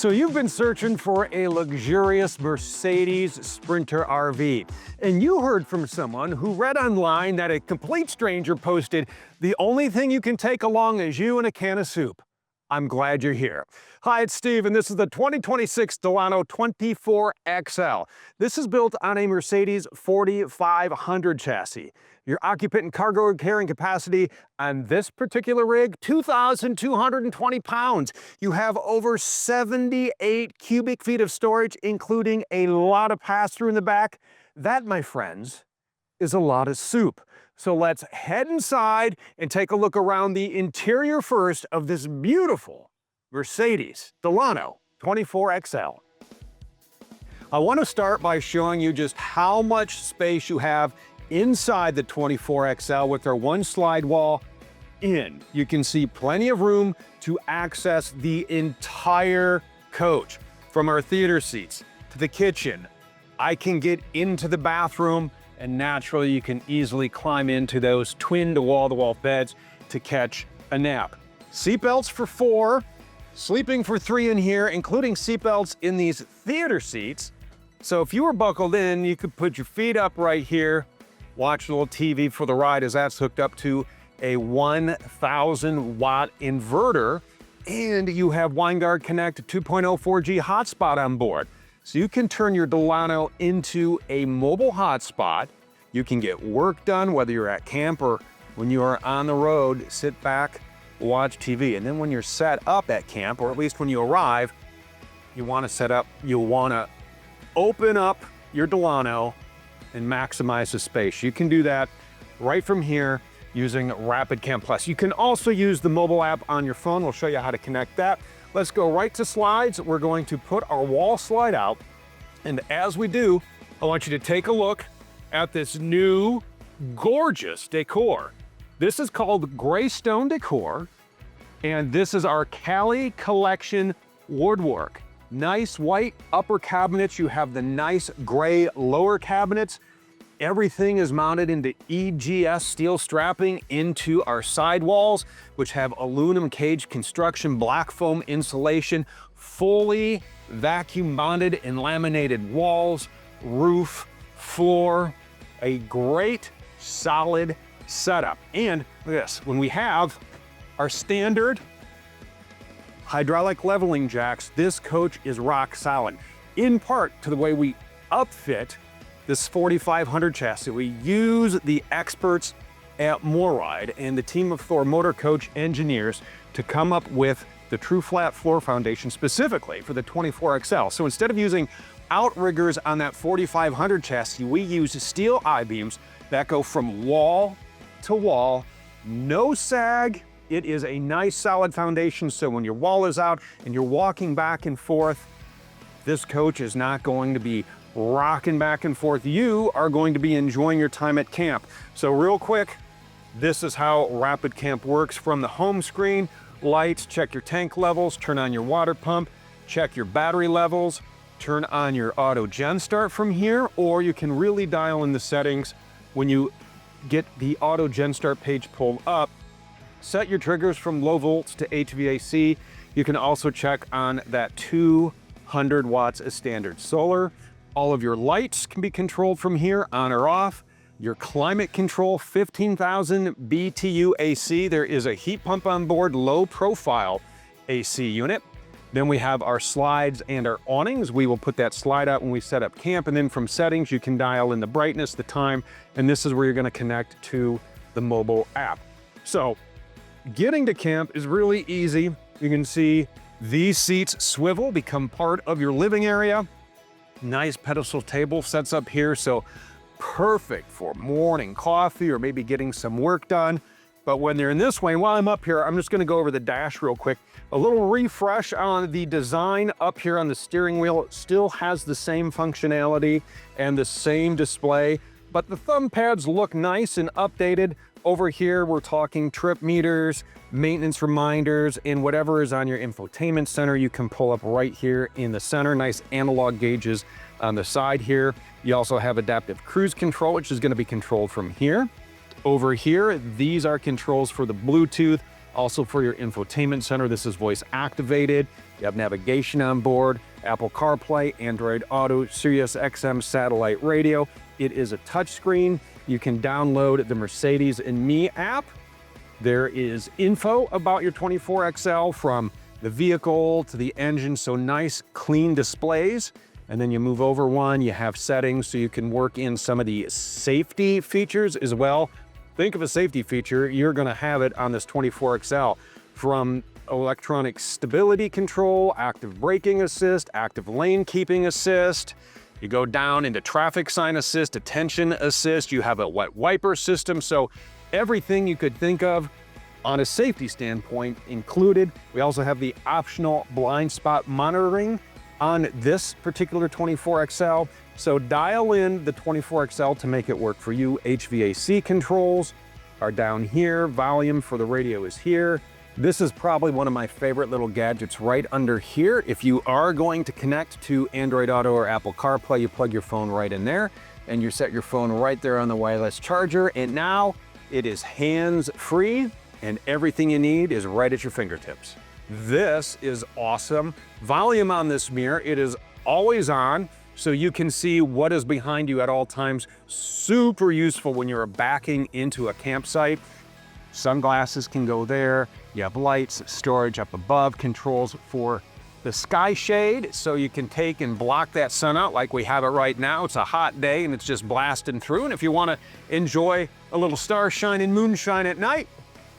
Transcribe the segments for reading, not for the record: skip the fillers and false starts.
So you've been searching for a luxurious Mercedes Sprinter RV, and you heard from someone who read online that a complete stranger posted, "The only thing you can take along is you and a can of soup." I'm glad you're here. Hi, it's Steve, and this is the 2026 Delano 24XL. This is built on a Mercedes 4500 chassis. Your occupant and cargo carrying capacity on this particular rig, 2,220 pounds. You have over 78 cubic feet of storage, including a lot of pass-through in the back. That, my friends, is a lot of soup. So let's head inside and take a look around the interior first of this beautiful Mercedes Delano 24XL. I want to start by showing you just how much space you have inside the 24XL with our one slide wall in. You can see plenty of room to access the entire coach, from our theater seats to the kitchen. I can get into the bathroom, and naturally you can easily climb into those twin to wall beds to catch a nap. Seatbelts for 4, sleeping for 3 in here, including seatbelts in these theater seats. So if you were buckled in, you could put your feet up right here, watch a little TV for the ride, as that's hooked up to a 1,000 watt inverter, and you have WineGuard Connect 2.0 4G hotspot on board. So you can turn your Delano into a mobile hotspot. You can get work done, whether you're at camp or when you are on the road, sit back, watch TV. And then when you're set up at camp, or at least when you arrive, you want to open up your Delano and maximize the space. You can do that right from here using Rapid Camp Plus. You can also use the mobile app on your phone. We'll show you how to connect that. Let's go right to slides. We're going to put our wall slide out. And as we do, I want you to take a look at this new gorgeous decor. This is called Greystone Decor, and this is our Cali Collection woodwork. Nice white upper cabinets. You have the nice gray lower cabinets. Everything is mounted into EGS steel strapping into our side walls, which have aluminum cage construction, black foam insulation, fully vacuum bonded and laminated walls, roof, floor, a great solid setup. And look at this, when we have our standard hydraulic leveling jacks, this coach is rock solid. In part to the way we upfit this 4500 chassis. We use the experts at MORRIDE and the team of Thor Motor Coach engineers to come up with the true flat floor foundation specifically for the 24XL. So instead of using outriggers on that 4500 chassis, we use steel I-beams that go from wall to wall, no sag. It is a nice solid foundation, so when your wall is out and you're walking back and forth, this coach is not going to be rocking back and forth. You are going to be enjoying your time at camp. So real quick, this is how Rapid Camp works. From the home screen, lights, check your tank levels, turn on your water pump, check your battery levels, turn on your auto gen start from here, or you can really dial in the settings when you get the auto gen start page pulled up. Set your triggers from low volts to HVAC. You can also check on that 200 watts as standard solar. All of your lights can be controlled from here, on or off. Your climate control, 15,000 BTU AC. There is a heat pump on board, low profile AC unit. Then we have our slides and our awnings. We will put that slide out when we set up camp. And then from settings, you can dial in the brightness, the time, and this is where you're gonna connect to the mobile app. So getting to camp is really easy. You can see these seats swivel, become part of your living area. Nice pedestal table sets up here, so perfect for morning coffee or maybe getting some work done. But when they're in this way, while I'm up here, I'm just gonna go over the dash real quick. A little refresh on the design up here on the steering wheel. It still has the same functionality and the same display, but the thumb pads look nice and updated. Over here, we're talking trip meters, maintenance reminders, and whatever is on your infotainment center, you can pull up right here in the center. Nice analog gauges on the side here. You also have adaptive cruise control, which is going to be controlled from here. Over here, these are controls for the Bluetooth Also for your infotainment center, this is voice activated. You have navigation on board, Apple CarPlay, Android Auto, Sirius XM satellite radio. It is a touchscreen. You can download the Mercedes and Me app. There is info about your 24XL from the vehicle to the engine, so nice clean displays. And then you move over one, you have settings so you can work in some of the safety features as well. Think of a safety feature, you're gonna have it on this 24XL, from electronic stability control, active braking assist, active lane keeping assist. You go down into traffic sign assist, attention assist, you have a wet wiper system. So everything you could think of on a safety standpoint included. We also have the optional blind spot monitoring on this particular 24XL. So dial in the 24XL to make it work for you. HVAC controls are down here. Volume for the radio is here. This is probably one of my favorite little gadgets right under here. If you are going to connect to Android Auto or Apple CarPlay, you plug your phone right in there and you set your phone right there on the wireless charger. And now it is hands-free and everything you need is right at your fingertips. This is awesome. Volume on this mirror, it is always on, so you can see what is behind you at all times. Super useful when you're backing into a campsite. Sunglasses can go there. You have lights, storage up above, controls for the sky shade, so you can take and block that sun out like we have it right now. It's a hot day and it's just blasting through. And if you want to enjoy a little starshine and moonshine at night,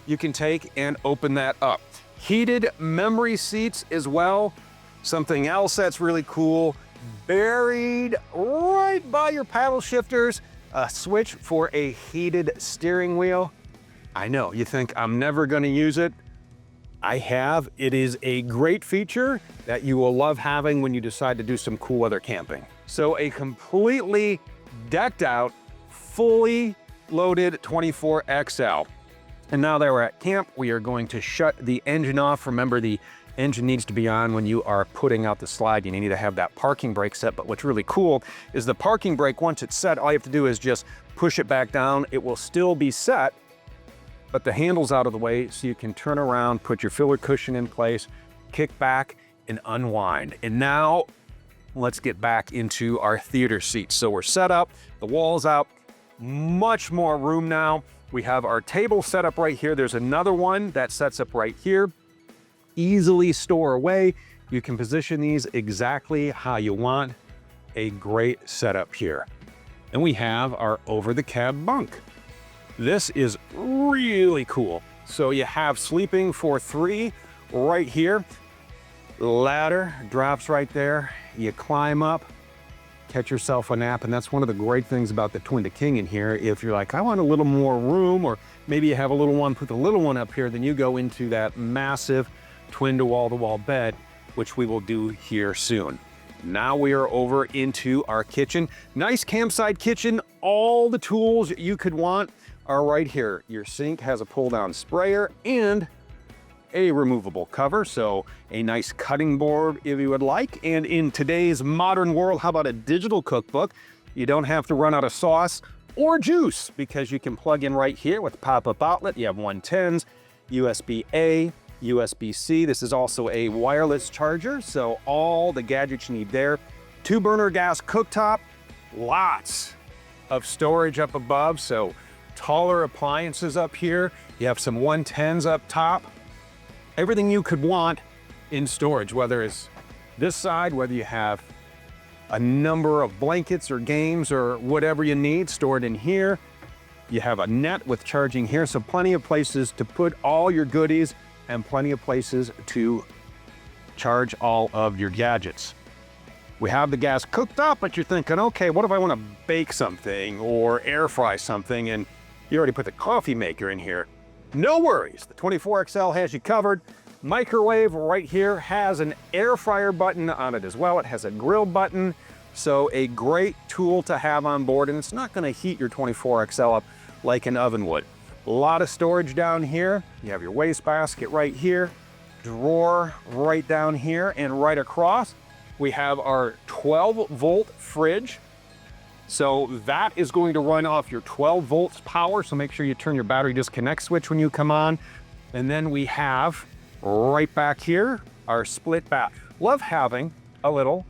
you can take and open that up. Heated memory seats as well. Something else that's really cool, buried right by your paddle shifters, a switch for a heated steering wheel. I know, you think I'm never gonna use it. I have. It is a great feature that you will love having when you decide to do some cool weather camping. So a completely decked out, fully loaded 24XL. And now that we're at camp, we are going to shut the engine off. Remember, the engine needs to be on when you are putting out the slide. You need to have that parking brake set. But what's really cool is the parking brake, once it's set, all you have to do is just push it back down. It will still be set, but the handle's out of the way so you can turn around, put your filler cushion in place, kick back and unwind. And now let's get back into our theater seats. So we're set up, the wall's out, much more room now. We have our table set up right here. There's another one that sets up right here. Easily store away. You can position these exactly how you want. A great setup here. And we have our over the cab bunk. This is really cool. So you have sleeping for 3 right here. Ladder drops right there. You climb up, catch yourself a nap, and that's one of the great things about the Twin to King in here. If you're like, I want a little more room, or maybe you have a little one, put the little one up here, then you go into that massive twin to wall bed, which we will do here soon. Now we are over into our kitchen. Nice campsite kitchen. All the tools you could want are right here. Your sink has a pull down sprayer and a removable cover, so a nice cutting board if you would like. And in today's modern world, how about a digital cookbook? You don't have to run out of sauce or juice because you can plug in right here with pop-up outlet. You have 110s, USB-A, USB-C. This is also a wireless charger, so all the gadgets you need there. 2-burner gas cooktop, lots of storage up above, so taller appliances up here. You have some 110s up top. Everything you could want in storage, whether it's this side, whether you have a number of blankets or games or whatever you need stored in here. You have a net with charging here, so plenty of places to put all your goodies and plenty of places to charge all of your gadgets. We have the gas cooked up, but you're thinking, okay, what if I want to bake something or air fry something? And you already put the coffee maker in here. No worries, the 24XL has you covered. Microwave right here has an air fryer button on it as well. It has a grill button, so a great tool to have on board, and it's not gonna heat your 24XL up like an oven would. A lot of storage down here. You have your wastebasket right here, drawer right down here, and right across, we have our 12-volt fridge. So that is going to run off your 12 volts power, so make sure you turn your battery disconnect switch when you come on. And then we have right back here, our split bath. Love having a little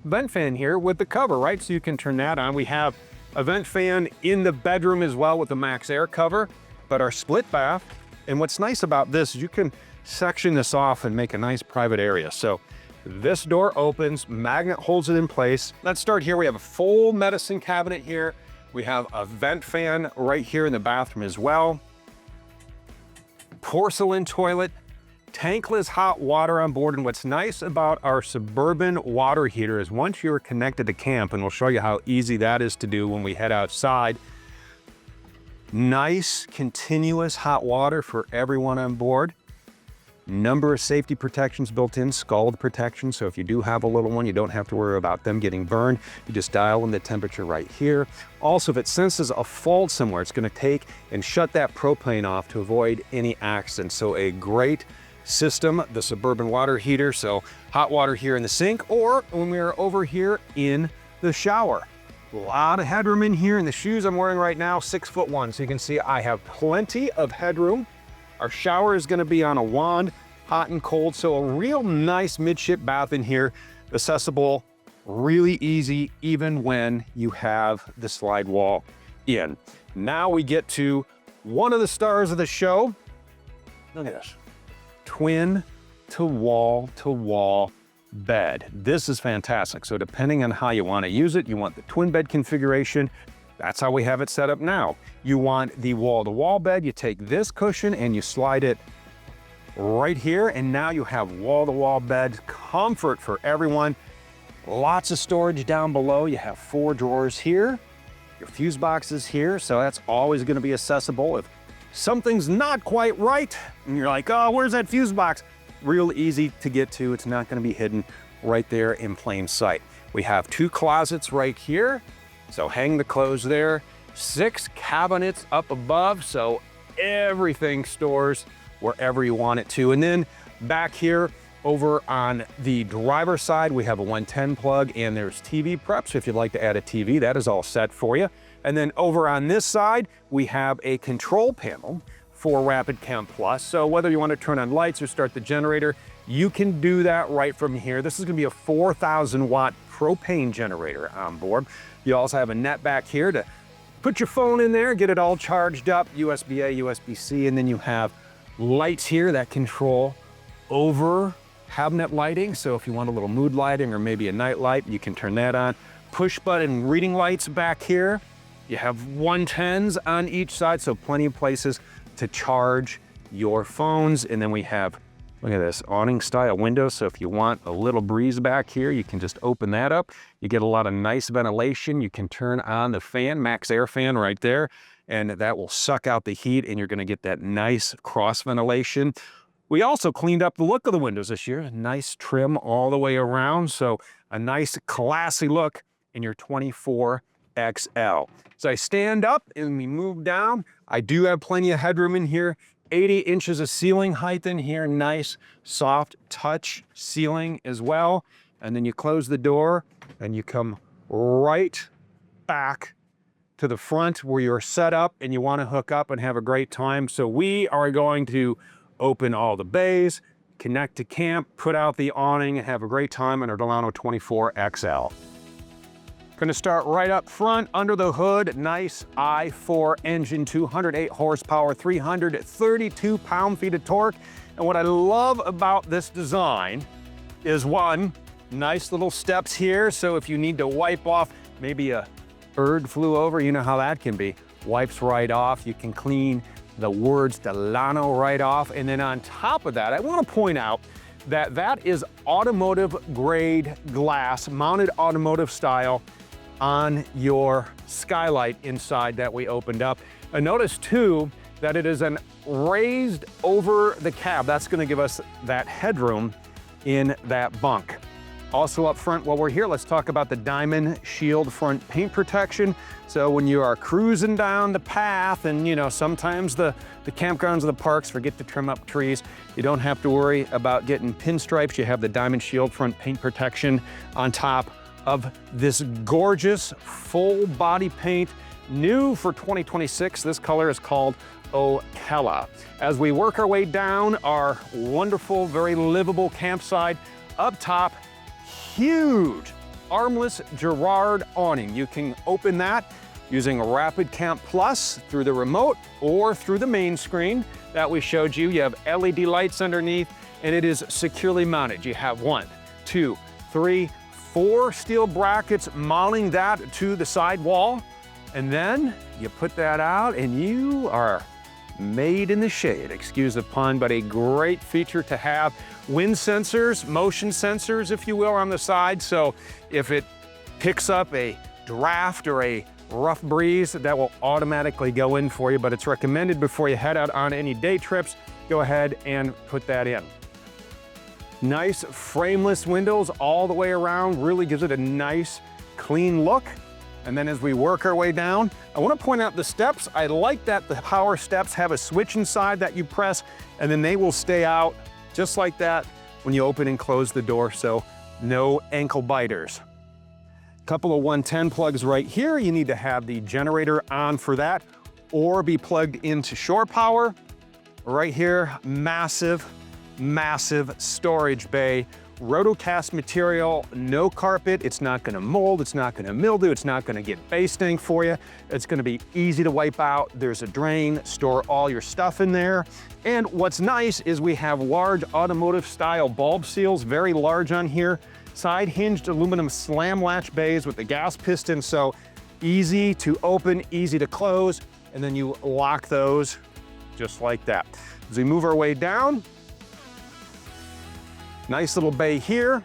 vent fan here with the cover, right? So you can turn that on. We have a vent fan in the bedroom as well with the max air cover, but our split bath. And what's nice about this is you can section this off and make a nice private area. So this door opens, magnet holds it in place. Let's start here. We have a full medicine cabinet here. We have a vent fan right here in the bathroom as well. Porcelain toilet, tankless hot water on board. And what's nice about our Suburban water heater is once you're connected to camp, and we'll show you how easy that is to do when we head outside, nice continuous hot water for everyone on board. Number of safety protections built in, scald protection. So if you do have a little one, you don't have to worry about them getting burned. You just dial in the temperature right here. Also, if it senses a fault somewhere, it's gonna take and shut that propane off to avoid any accidents. So a great system, the Suburban water heater. So hot water here in the sink, or when we're over here in the shower. A lot of headroom in here, and the shoes I'm wearing right now, 6'1". So you can see I have plenty of headroom. Our shower is gonna be on a wand, hot and cold. So a real nice midship bath in here, accessible, really easy, even when you have the slide wall in. Now we get to one of the stars of the show. Look at this, twin to wall bed. This is fantastic. So depending on how you wanna use it, you want the twin bed configuration. That's how we have it set up now. You want the wall-to-wall bed, you take this cushion and you slide it right here, and now you have wall-to-wall bed comfort for everyone. Lots of storage down below. You have 4 drawers here, your fuse boxes here, so that's always gonna be accessible. If something's not quite right, and you're like, oh, where's that fuse box? Real easy to get to. It's not gonna be hidden right there in plain sight. We have 2 closets right here. So hang the clothes there, 6 cabinets up above, so everything stores wherever you want it to. And then back here over on the driver's side, we have a 110 plug, and there's TV prep. So if you'd like to add a TV, that is all set for you. And then over on this side, we have a control panel for Rapid Chem Plus. So whether you want to turn on lights or start the generator, you can do that right from here. This is gonna be a 4,000 watt propane generator on board. You also have a net back here to put your phone in there, get it all charged up, USB-A, USB-C, and then you have lights here that control over cabinet lighting. So if you want a little mood lighting or maybe a night light, you can turn that on. Push button reading lights back here. You have 110s on each side, so plenty of places to charge your phones. And then we have, look at this, awning style window. So if you want a little breeze back here, you can just open that up. You get a lot of nice ventilation. You can turn on the fan, max air fan right there, and that will suck out the heat, and you're gonna get that nice cross ventilation. We also cleaned up the look of the windows this year. Nice trim all the way around. So a nice classy look in your 24XL. So I stand up and we move down. I do have plenty of headroom in here. 80 inches of ceiling height in here, nice soft touch ceiling as well. And then you close the door and you come right back to the front where you're set up and you want to hook up and have a great time. So we are going to open all the bays, connect to camp, put out the awning, and have a great time in our Delano 24XL. Gonna start right up front, under the hood, nice i4 engine, 208 horsepower, 332 pound-feet of torque. And what I love about this design is, one, nice little steps here. So if you need to wipe off, maybe a bird flew over, you know how that can be. Wipes right off. You can clean the words Delano right off. And then on top of that, I wanna point out that that is automotive grade glass, mounted automotive style, on your skylight inside that we opened up. And notice too that it is an raised over the cab. That's gonna give us that headroom in that bunk. Also up front, while we're here, let's talk about the Diamond Shield front paint protection. So when you are cruising down the path, and you know, sometimes the campgrounds or the parks forget to trim up trees, you don't have to worry about getting pinstripes. You have the Diamond Shield front paint protection on top of this gorgeous full body paint. New for 2026, this color is called Ocala. As we work our way down our wonderful, very livable campsite, up top, huge armless Girard awning. You can open that using Rapid Camp Plus through the remote or through the main screen that we showed you. You have LED lights underneath, and it is securely mounted. You have 1, 2, 3, 4 steel brackets mounting that to the side wall, and then you put that out and you are made in the shade. Excuse the pun, but a great feature to have. Wind sensors, motion sensors, if you will, on the side. So if it picks up a draft or a rough breeze, that will automatically go in for you, but it's recommended before you head out on any day trips, go ahead and put that in. Nice frameless windows all the way around, really gives it a nice clean look. And then as we work our way down, I want to point out the steps. I like that the power steps have a switch inside that you press, and then they will stay out just like that when you open and close the door, so no ankle biters. Couple of 110 plugs right here. You need to have the generator on for that or be plugged into shore power. Right here, massive, massive storage bay. Rotocast material, no carpet. It's not gonna mold, it's not gonna mildew, it's not gonna get base sting for you. It's gonna be easy to wipe out. There's a drain, store all your stuff in there. And what's nice is we have large automotive style bulb seals, very large on here. Side hinged aluminum slam latch bays with the gas piston, so easy to open, easy to close, and then you lock those just like that. As we move our way down, nice little bay here.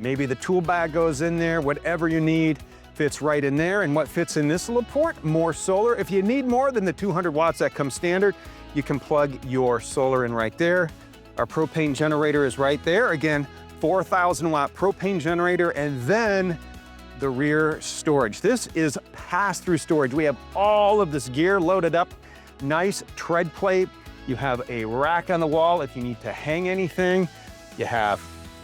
Maybe the tool bag goes in there, whatever you need fits right in there. And what fits in this little port? More solar. If you need more than the 200 watts that comes standard, you can plug your solar in right there. Our propane generator is right there. Again, 4,000 watt propane generator, and then the rear storage. This is pass-through storage. We have all of this gear loaded up. Nice tread plate. You have a rack on the wall if you need to hang anything. You have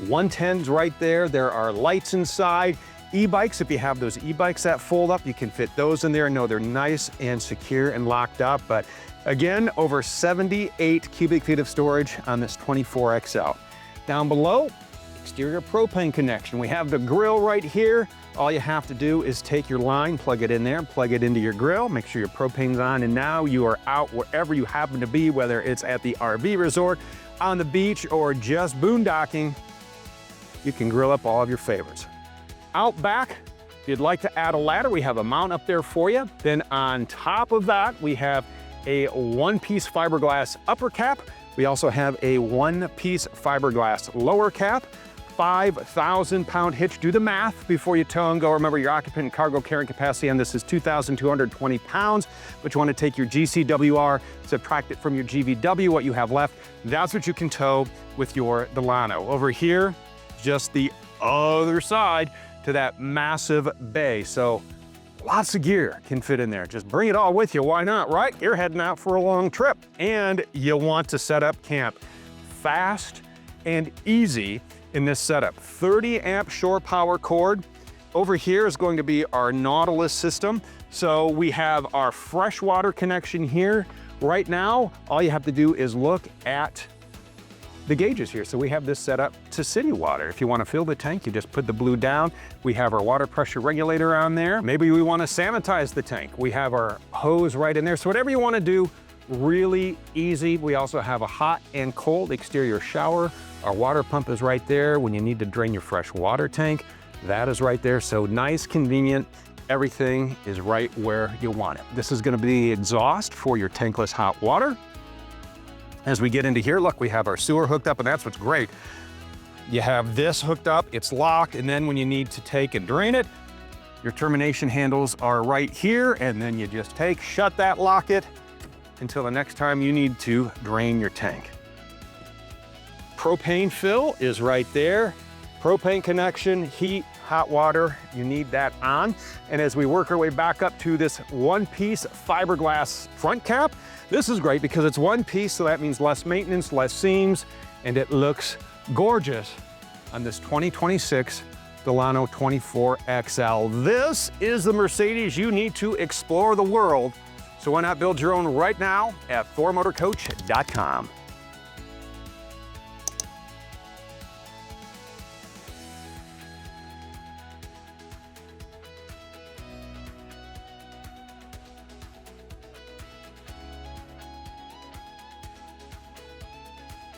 110s right there. There are lights inside. E-bikes, if you have those e-bikes that fold up, you can fit those in there. No, they're nice and secure and locked up. But again, over 78 cubic feet of storage on this 24XL. Down below, exterior propane connection. We have the grill right here. All you have to do is take your line, plug it in there, plug it into your grill, make sure your propane's on, and now you are out wherever you happen to be, whether it's at the RV resort, on the beach, or just boondocking. You can grill up all of your favorites. Out back, if you'd like to add a ladder, we have a mount up there for you. Then on top of that, we have a one-piece fiberglass upper cap. We also have a one-piece fiberglass lower cap. 5,000 pound hitch. Do the math before you tow and go. Remember, your occupant and cargo carrying capacity on this is 2,220 pounds, but you want to take your GCWR, subtract it from your GVW, what you have left. That's what you can tow with your Delano. Over here, just the other side to that massive bay. So lots of gear can fit in there. Just bring it all with you. Why not, right? You're heading out for a long trip and you want to set up camp fast and easy. In this setup, 30 amp shore power cord. Over here is going to be our Nautilus system. So we have our freshwater connection here. Right now, all you have to do is look at the gauges here. So we have this set up to city water. If you want to fill the tank, you just put the blue down. We have our water pressure regulator on there. Maybe we want to sanitize the tank. We have our hose right in there. So whatever you want to do, really easy. We also have a hot and cold exterior shower. Our water pump is right there when you need to drain your fresh water tank. That is right there, so nice, convenient. Everything is right where you want it. This is gonna be the exhaust for your tankless hot water. As we get into here, look, we have our sewer hooked up, and that's what's great. You have this hooked up, it's locked, and then when you need to take and drain it, your termination handles are right here, and then you just take, shut that, lock it, until the next time you need to drain your tank. Propane fill is right there. Propane connection, heat, hot water, you need that on. And as we work our way back up to this one-piece fiberglass front cap, this is great because it's one piece, so that means less maintenance, less seams, and it looks gorgeous on this 2026 Delano 24XL. This is the Mercedes you need to explore the world So why not build your own right now at thormotorcoach.com.